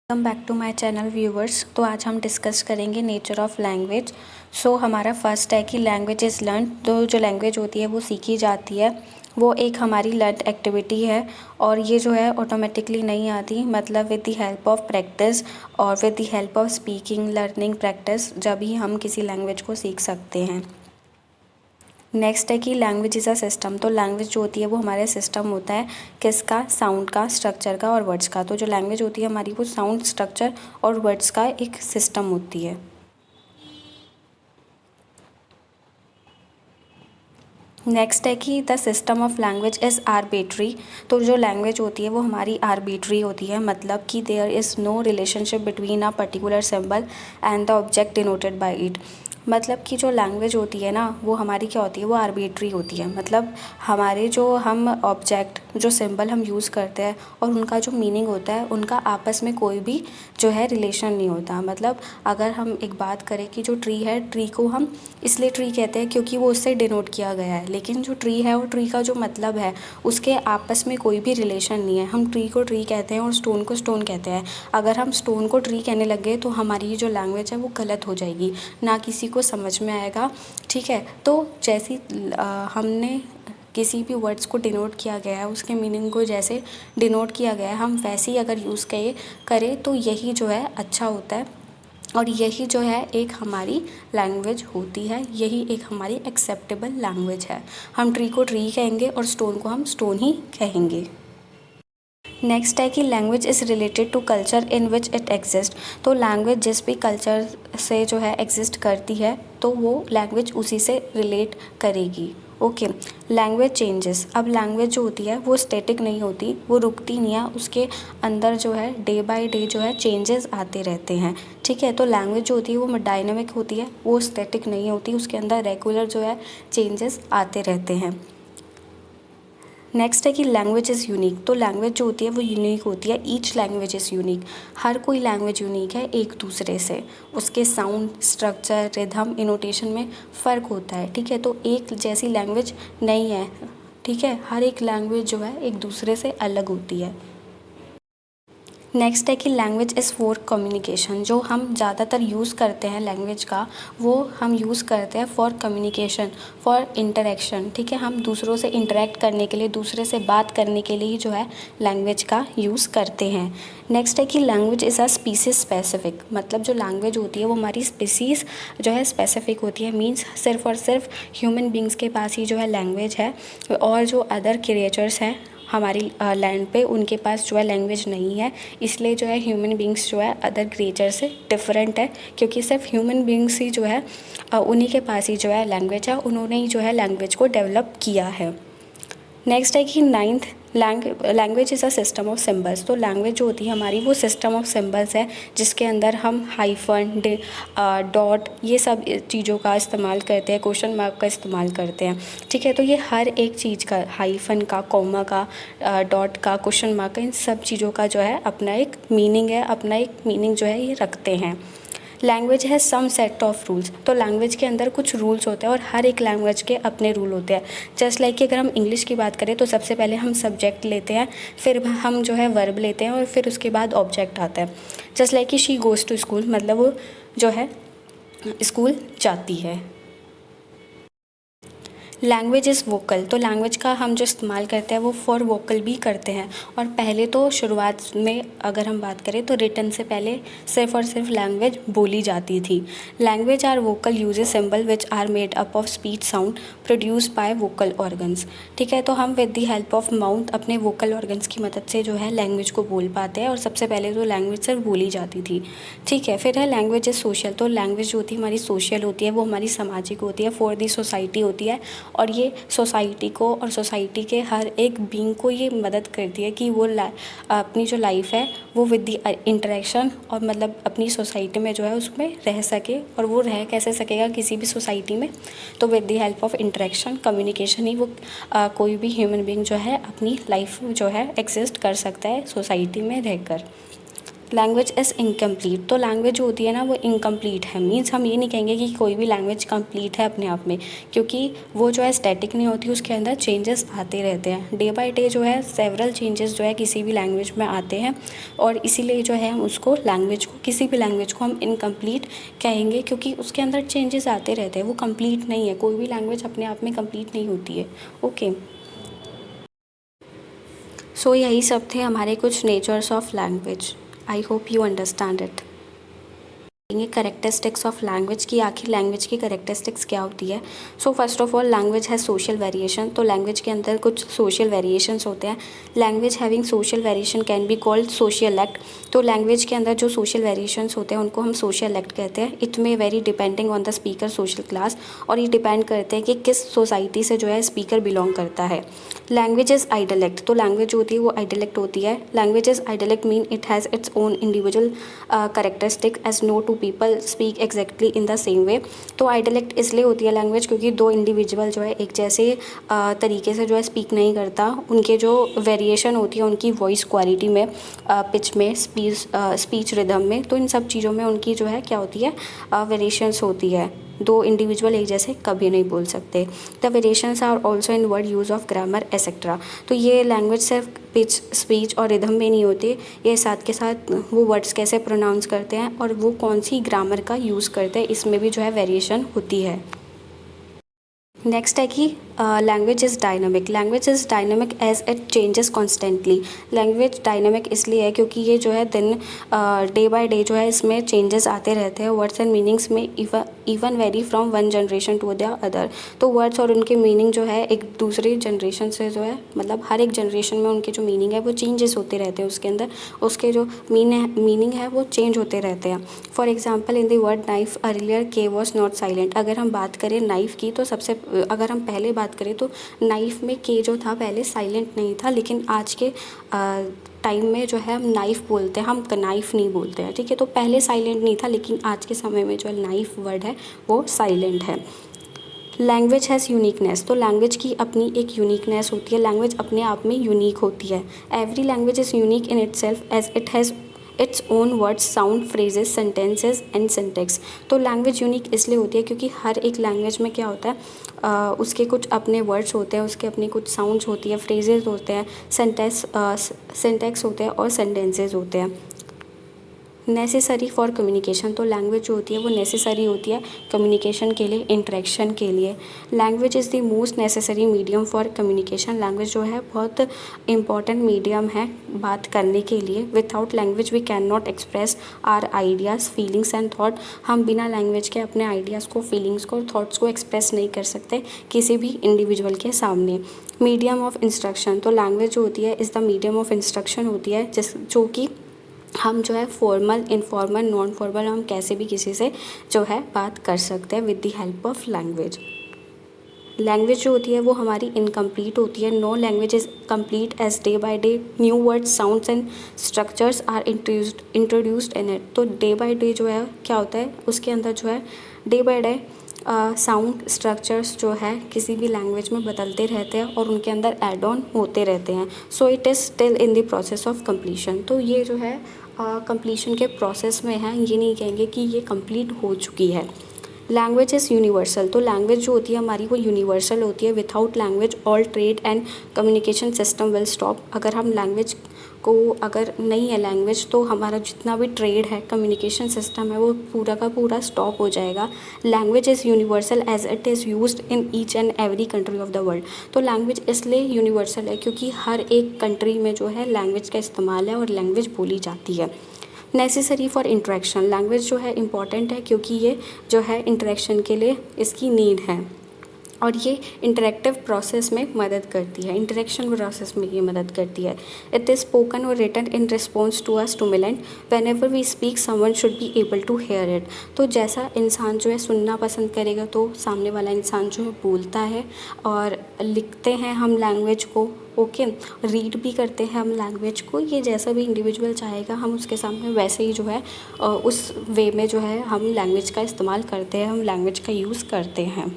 Welcome back to my channel viewers. तो आज हम डिस्कस करेंगे नेचर ऑफ लैंग्वेज। हमारा फर्स्ट है कि लैंग्वेज इज़ लर्न। तो जो लैंग्वेज होती है वो सीखी जाती है, वो एक हमारी लर्न एक्टिविटी है और ये जो है ऑटोमेटिकली नहीं आती, मतलब with the help of practice और with the help of speaking learning practice जब ही हम किसी लैंग्वेज को सीख सकते हैं। नेक्स्ट है कि लैंग्वेज इज़ अ सिस्टम। तो लैंग्वेज जो होती है वो हमारे सिस्टम होता है, किसका? साउंड का, स्ट्रक्चर का और वर्ड्स का। तो जो लैंग्वेज होती है हमारी वो साउंड, स्ट्रक्चर और वर्ड्स का एक सिस्टम होती है। नेक्स्ट है कि the system of language is arbitrary. तो जो लैंग्वेज होती है वो हमारी आर्बिट्री होती है, मतलब कि there is no relationship between a particular symbol and the object denoted by it. मतलब कि जो लैंग्वेज होती है ना वो हमारी क्या होती है, वो आर्बिट्री होती है। मतलब हमारे जो हम ऑब्जेक्ट, जो सिंबल हम यूज़ करते हैं और उनका जो मीनिंग होता है, उनका आपस में कोई भी जो है रिलेशन नहीं होता। मतलब अगर हम एक बात करें कि जो ट्री है, ट्री को हम इसलिए ट्री कहते हैं क्योंकि वो उससे डिनोट किया गया है, लेकिन जो ट्री है वो ट्री का जो मतलब है उसके आपस में कोई भी रिलेशन नहीं है। हम ट्री को ट्री कहते हैं और स्टोन को स्टोन कहते हैं। अगर हम स्टोन को ट्री कहने लग गए तो हमारी ये जो लैंग्वेज है वो गलत हो जाएगी, ना किसी को समझ में आएगा। ठीक है, तो जैसी हमने किसी भी वर्ड्स को डिनोट किया गया है, उसके मीनिंग को जैसे डिनोट किया गया है, हम वैसे ही अगर यूज़ करें तो यही जो है अच्छा होता है और यही जो है एक हमारी लैंग्वेज होती है, यही एक हमारी एक्सेप्टेबल लैंग्वेज है। हम ट्री को ट्री कहेंगे और स्टोन को हम स्टोन ही कहेंगे। नेक्स्ट है कि language is related to culture in which it exist. तो लैंग्वेज जिस भी कल्चर से जो है एग्जिस्ट करती है तो वो लैंग्वेज उसी से रिलेट करेगी। Okay, language changes. अब लैंग्वेज जो होती है वो स्टैटिक नहीं होती, वो रुकती नहीं है, उसके अंदर जो है डे बाय डे जो है चेंजेस आते रहते हैं। ठीक है, तो लैंग्वेज जो होती है वो डायनामिक होती है, वो स्टैटिक नहीं होती, उसके अंदर रेगुलर जो है चेंजेस आते रहते हैं। नेक्स्ट है कि लैंग्वेज इज़ यूनिक। तो लैंग्वेज जो होती है वो यूनिक होती है, ईच लैंग्वेज इज़ यूनिक। हर कोई लैंग्वेज यूनिक है एक दूसरे से, उसके साउंड, स्ट्रक्चर, रिदम, इनोटेशन में फ़र्क होता है। ठीक है, तो एक जैसी लैंग्वेज नहीं है। ठीक है, हर एक लैंग्वेज जो है एक दूसरे से अलग होती है। नेक्स्ट है कि लैंग्वेज इज़ फॉर कम्युनिकेशन। जो हम ज़्यादातर यूज़ करते हैं लैंग्वेज का, वो हम यूज़ करते हैं फॉर कम्युनिकेशन, फॉर इंटरेक्शन। ठीक है, हम दूसरों से इंटरेक्ट करने के लिए, दूसरे से बात करने के लिए ही जो है लैंग्वेज का यूज़ करते हैं। नेक्स्ट है कि language is a species specific. मतलब जो लैंग्वेज होती है वो हमारी स्पीसीज़ जो है स्पेसिफिक होती है, मीन्स सिर्फ और सिर्फ ह्यूमन बींग्स के पास ही जो है लैंग्वेज है और जो अदर क्रिएचर्स हैं हमारी लैंड पे, उनके पास जो है लैंग्वेज नहीं है। इसलिए जो है ह्यूमन बींग्स जो है अदर क्रिएचर से डिफरेंट है, क्योंकि सिर्फ ह्यूमन बींग्स ही जो है उन्हीं के पास ही जो है लैंग्वेज है, उन्होंने ही जो है लैंग्वेज को डेवलप किया है। नेक्स्ट है कि ninth, language is a system of symbols. तो लैंग्वेज जो होती है हमारी वो सिस्टम ऑफ सिम्बल्स है, जिसके अंदर हम हाइफन, डॉट, ये सब चीज़ों का इस्तेमाल करते हैं, क्वेश्चन मार्क का इस्तेमाल करते हैं। ठीक है, तो ये हर एक चीज़ का, हाइफन का, कॉमा का, डॉट का, क्वेश्चन मार्क का, इन सब चीज़ों का जो है अपना एक मीनिंग है, अपना एक मीनिंग जो है ये रखते हैं। लैंग्वेज है सम सेट ऑफ रूल्स। तो लैंग्वेज के अंदर कुछ रूल्स होते हैं और हर एक लैंग्वेज के अपने रूल होते हैं। जस्ट लाइक कि अगर हम इंग्लिश की बात करें तो सबसे पहले हम सब्जेक्ट लेते हैं, फिर हम जो है वर्ब लेते हैं और फिर उसके बाद ऑब्जेक्ट आता है। जस्ट लाइक कि शी गोज़ टू स्कूल, मतलब वो जो है स्कूल जाती है। Language is vocal. तो लैंग्वेज का हम जो इस्तेमाल करते हैं वो फॉर वोकल भी करते हैं। और पहले तो शुरुआत में अगर हम बात करें तो रिटन से पहले सिर्फ और सिर्फ लैंग्वेज बोली जाती थी। Language are vocal uses symbol which are made up of speech sound produced by vocal organs. ठीक है, तो हम with the help of mouth अपने वोकल ऑर्गन्स की मदद से जो है लैंग्वेज को बोल पाते हैं, और सबसे पहले तो लैंग्वेज सिर्फ बोली जाती थी। ठीक है, फिर है लैंग्वेज इज़ सोशल। तो लैंग्वेज जो होती है हमारी सोशल होती है, वो हमारी सामाजिक होती है, फॉर दी सोसाइटी होती है, और ये सोसाइटी को और सोसाइटी के हर एक बीइंग को ये मदद करती है कि वो अपनी जो लाइफ है वो विद द इंटरेक्शन, और मतलब अपनी सोसाइटी में जो है उसमें रह सके। और वो रह कैसे सकेगा किसी भी सोसाइटी में, तो with the help of interaction, communication ही वो कोई भी ह्यूमन बीइंग जो है अपनी लाइफ जो है एग्जिस्ट कर सकता है सोसाइटी में रहकर। लैंग्वेज इज़ इनकम्प्लीट, तो लैंग्वेज जो होती है ना वो इनकम्प्लीट है, मीन्स हम ये नहीं कहेंगे कि कोई भी लैंग्वेज कंप्लीट है अपने आप में, क्योंकि वो जो है स्टैटिक नहीं होती, उसके अंदर चेंजेस आते रहते हैं डे बाय डे, जो है सेवरल चेंजेस जो है किसी भी लैंग्वेज में आते हैं, और इसीलिए जो है हम उसको लैंग्वेज को, किसी भी लैंग्वेज को हम इनकम्प्लीट कहेंगे, क्योंकि उसके अंदर चेंजेस आते रहते हैं, वो कंप्लीट नहीं है, कोई भी लैंग्वेज अपने आप में कंप्लीट नहीं होती है। ओके, सो यही सब थे हमारे कुछ natures of language. I hope you understand it. ये करेक्टरिस्टिक्स ऑफ लैंग्वेज की, आखिर लैंग्वेज की करेक्टरिस्टिक्स क्या होती है। So first of all language है सोशल वेरिएशन, तो लैंग्वेज के अंदर कुछ सोशल वेरिएशंस होते हैं। Language having social variation can be called social act, तो लैंग्वेज के अंदर जो सोशल वेरिएशंस होते हैं उनको हम सोशल एक्ट कहते हैं। इट में very depending on the speaker social class, और ये डिपेंड करते हैं कि किस सोसाइटी से जो है स्पीकर बिलोंग करता है। लैंग्वेज इज़ आइडियलेक्ट, तो लैंग्वेज जो होती है वो आइडियलेक्ट होती है। Language is idiolect mean it has its own individual characteristic as no two people speak exactly in the same way. तो आइडियलेक्ट इसलिए होती है लैंग्वेज क्योंकि दो इंडिविजुअल जो है एक जैसे तरीके से जो है स्पीक नहीं करता, उनके जो वेरिएशन होती है उनकी वॉइस क्वालिटी में, पिच में, स्पीच रिदम में, तो इन सब चीज़ों में उनकी जो है क्या होती है, वेरिएशंस होती है। दो इंडिविजुअल एक जैसे कभी नहीं बोल सकते। The variations are also in word use of grammar etcetera, तो ये लैंग्वेज सिर्फ पिच, स्पीच और रिदम में नहीं होती, ये साथ के साथ वो वर्ड्स कैसे प्रोनाउंस करते हैं और वो कौन सी ग्रामर का यूज़ करते हैं, इसमें भी जो है वेरिएशन होती है। नेक्स्ट है कि language is dynamic. Language is dynamic as it changes constantly. Language dynamic इसलिए है क्योंकि ये जो है दिन डे बाय डे जो है इसमें चेंजेस आते रहते हैं। वर्ड्स एंड मीनिंग्स में even vary from one generation to the other, तो वर्ड्स और उनके मीनिंग जो है एक दूसरी जनरेशन से जो है, मतलब हर एक जनरेशन में उनके जो मीनिंग है वो चेंजेस होते रहते हैं, उसके अंदर उसके जो मीनिंग है वो चेंज होते रहते हैं। For example in the word knife earlier के वॉज नॉट साइलेंट। अगर हम बात करें नाइफ की, तो सबसे अगर हम पहले बात करें तो नाइफ में के जो था पहले साइलेंट नहीं था, लेकिन आज के टाइम में जो है हम नाइफ बोलते हैं, हम नाइफ नहीं बोलते हैं, ठीक है। तो पहले साइलेंट नहीं था, लेकिन आज के समय में जो नाइफ वर्ड है वो साइलेंट है। लैंग्वेज हैज़ यूनिकनेस, तो लैंग्वेज की अपनी एक यूनिकनेस होती है, लैंग्वेज अपने आप में यूनिक होती है। Every language is unique in itself as it has its own words, sound, phrases, sentences and syntax. तो लैंग्वेज यूनिक इसलिए होती है क्योंकि हर एक लैंग्वेज में क्या होता है, उसके कुछ अपने वर्ड्स होते हैं, उसके अपनी कुछ साउंड्स होती है, फ्रेजेस होते हैं, सिंटेक्स होते हैं और सेंटेंसेस होते हैं। नेसेसरी फॉर कम्युनिकेशन, तो लैंग्वेज जो होती है वो नेसेसरी होती है कम्युनिकेशन के लिए, इंटरेक्शन के लिए। Language is the most necessary medium for communication, language जो है बहुत इंपॉर्टेंट मीडियम है बात करने के लिए। Without language we can not express our ideas, feelings and thought, हम बिना लैंग्वेज के अपने आइडियाज़ को, फीलिंग्स को और थॉट्स को एक्सप्रेस नहीं कर सकते किसी भी इंडिविजुअल के सामने। मीडियम ऑफ इंस्ट्रक्शन, तो लैंग्वेज जो होती है is the medium of instruction होती है, जो कि हम जो है फॉर्मल, इनफॉर्मल, नॉन फॉर्मल, हम कैसे भी किसी से जो है बात कर सकते हैं with the help of language. Language जो होती है वो हमारी इनकम्प्लीट होती है। No language is complete as day by day new words, sounds and structures are introduced in it. तो डे बाय डे जो है क्या होता है, उसके अंदर जो है day by day sound structures जो है किसी भी लैंग्वेज में बदलते रहते हैं और उनके अंदर एड ऑन होते रहते हैं। So it is still in the process of completion, तो ये जो है कंप्लीशन के प्रोसेस में है, ये नहीं कहेंगे कि ये कंप्लीट हो चुकी है। लैंग्वेज इज़ यूनिवर्सल, तो लैंग्वेज जो होती है हमारी वो यूनिवर्सल होती है। Without language all trade and communication system will stop. अगर हम लैंग्वेज को, अगर नहीं है लैंग्वेज, तो हमारा जितना भी ट्रेड है, कम्युनिकेशन सिस्टम है, वो पूरा का पूरा स्टॉप हो जाएगा। Language is universal as it is used in each and every country of the world, तो लैंग्वेज इसलिए यूनिवर्सल है क्योंकि हर एक कंट्री में जो है लैंग्वेज का इस्तेमाल है और लैंग्वेज बोली जाती है। नेसेसरी फॉर इंटरेक्शन, लैंग्वेज जो है इम्पॉर्टेंट है क्योंकि ये जो है इंटरेक्शन के लिए इसकी नीड है और ये इंटरेक्टिव प्रोसेस में मदद करती है, इंटरेक्शन प्रोसेस में ये मदद करती है। इट इज़ स्पोकन और written in response to a stimulant, whenever we speak someone should be able to hear it. तो जैसा इंसान जो है सुनना पसंद करेगा, तो सामने वाला इंसान जो है बोलता है और लिखते हैं हम लैंग्वेज को, ओके, रीड भी करते हैं हम लैंग्वेज को। ये जैसा भी इंडिविजुअल चाहेगा हम उसके सामने वैसे ही जो है उस वे में जो है हम लैंग्वेज का इस्तेमाल करते हैं, हम लैंग्वेज का यूज़ करते हैं।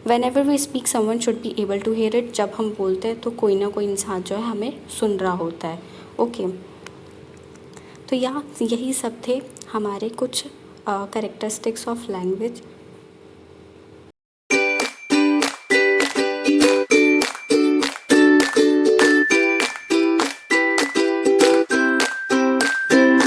Whenever we speak someone should be able to hear it, जब हम बोलते हैं तो कोई ना कोई इंसान जो है हमें सुन रहा होता है, ओके। तो यही सब थे हमारे कुछ कैरेक्टरिस्टिक्स ऑफ लैंग्वेज।